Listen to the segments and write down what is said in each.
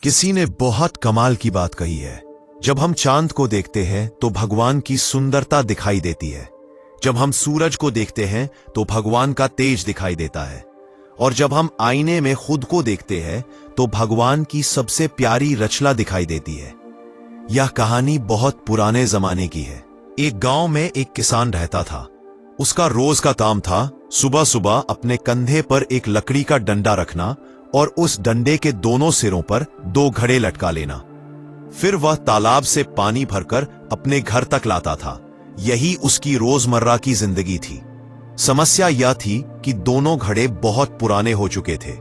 किसी ने बहुत कमाल की बात कही है। जब हम चांद को देखते हैं तो भगवान की सुंदरता दिखाई देती है। जब हम सूरज को देखते हैं तो भगवान का तेज दिखाई देता है। और जब हम आईने में खुद को देखते हैं तो भगवान की सबसे प्यारी रचना दिखाई देती है। यह कहानी बहुत पुराने जमाने की है। एक गांव में एक किसान रहता था। उसका रोज का काम था सुबह सुबह अपने कंधे पर एक लकड़ी का डंडा रखना और उस डंडे के दोनों सिरों पर 2 घड़े लटका लेना। फिर वह तालाब से पानी भरकर अपने घर तक लाता था। यही उसकी रोजमर्रा की जिंदगी थी। समस्या यह थी कि दोनों घड़े बहुत पुराने हो चुके थे।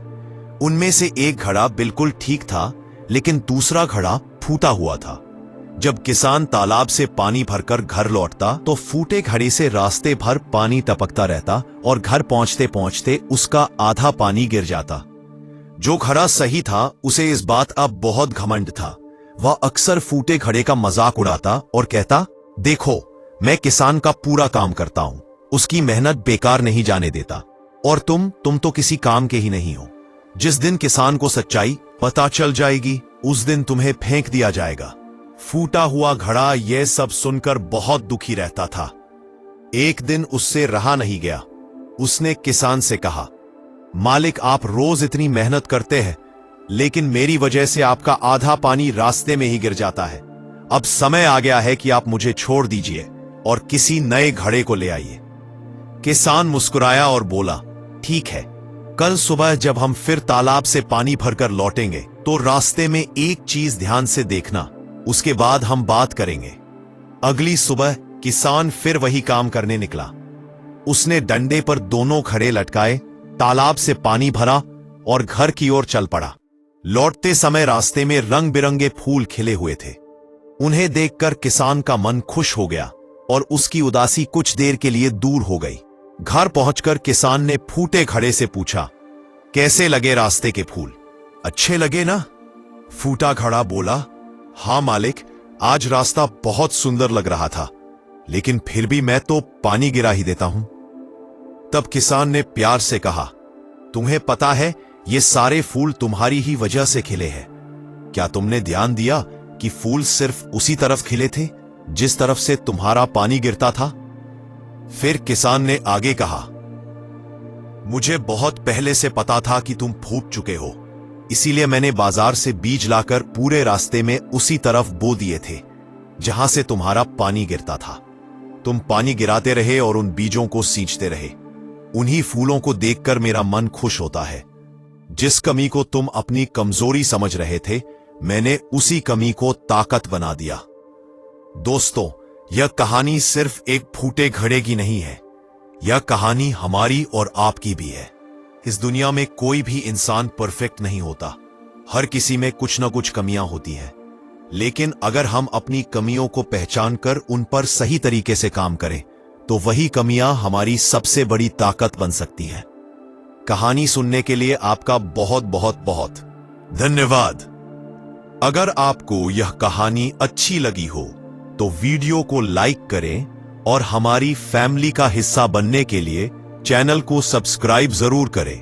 उनमें से एक घड़ा बिल्कुल ठीक था, लेकिन दूसरा घड़ा फूटा हुआ था। जब किसान तालाब से पानी भरकर घर लौटता तो फूटे घड़े से रास्ते भर पानी टपकता रहता और घर पहुंचते पहुंचते उसका आधा पानी गिर जाता। जो घड़ा सही था उसे इस बात अब बहुत घमंड था। वह अक्सर फूटे घड़े का मजाक उड़ाता और कहता, देखो, मैं किसान का पूरा काम करता हूं, उसकी मेहनत बेकार नहीं जाने देता। और तुम तो किसी काम के ही नहीं हो। जिस दिन किसान को सच्चाई पता चल जाएगी उस दिन तुम्हें फेंक दिया जाएगा। फूटा हुआ घड़ा यह सब सुनकर बहुत दुखी रहता था। एक दिन उससे रहा नहीं गया। उसने किसान से कहा, मालिक, आप रोज इतनी मेहनत करते हैं, लेकिन मेरी वजह से आपका आधा पानी रास्ते में ही गिर जाता है। अब समय आ गया है कि आप मुझे छोड़ दीजिए और किसी नए घड़े को ले आइए। किसान मुस्कुराया और बोला, ठीक है, कल सुबह जब हम फिर तालाब से पानी भरकर लौटेंगे तो रास्ते में एक चीज ध्यान से देखना, उसके बाद हम बात करेंगे। अगली सुबह किसान फिर वही काम करने निकला। उसने डंडे पर दोनों घड़े लटकाए, तालाब से पानी भरा और घर की ओर चल पड़ा। लौटते समय रास्ते में रंग बिरंगे फूल खिले हुए थे। उन्हें देखकर किसान का मन खुश हो गया और उसकी उदासी कुछ देर के लिए दूर हो गई। घर पहुंचकर किसान ने फूटे घड़े से पूछा, कैसे लगे रास्ते के फूल? अच्छे लगे ना? फूटा घड़ा बोला, हां मालिक, आज रास्ता बहुत सुंदर लग रहा था, लेकिन फिर भी मैं तो पानी गिरा ही देता हूं। तब किसान ने प्यार से कहा, तुम्हें पता है ये सारे फूल तुम्हारी ही वजह से खिले हैं। क्या तुमने ध्यान दिया कि फूल सिर्फ उसी तरफ खिले थे जिस तरफ से तुम्हारा पानी गिरता था? फिर किसान ने आगे कहा, मुझे बहुत पहले से पता था कि तुम फूट चुके हो, इसीलिए मैंने बाजार से बीज लाकर पूरे रास्ते में उसी तरफ बो दिए थे जहां से तुम्हारा पानी गिरता था। तुम पानी गिराते रहे और उन बीजों को सींचते रहे। उन्हीं फूलों को देखकर मेरा मन खुश होता है। जिस कमी को तुम अपनी कमजोरी समझ रहे थे, मैंने उसी कमी को ताकत बना दिया। दोस्तों, यह कहानी सिर्फ एक फूटे घड़े की नहीं है, यह कहानी हमारी और आपकी भी है। इस दुनिया में कोई भी इंसान परफेक्ट नहीं होता। हर किसी में कुछ ना कुछ कमियां होती हैं, लेकिन अगर हम अपनी कमियों को पहचान कर उन पर सही तरीके से काम करें तो वही कमियां हमारी सबसे बड़ी ताकत बन सकती हैं। कहानी सुनने के लिए आपका बहुत बहुत बहुत धन्यवाद। अगर आपको यह कहानी अच्छी लगी हो तो वीडियो को लाइक करें और हमारी फैमिली का हिस्सा बनने के लिए चैनल को सब्सक्राइब जरूर करें।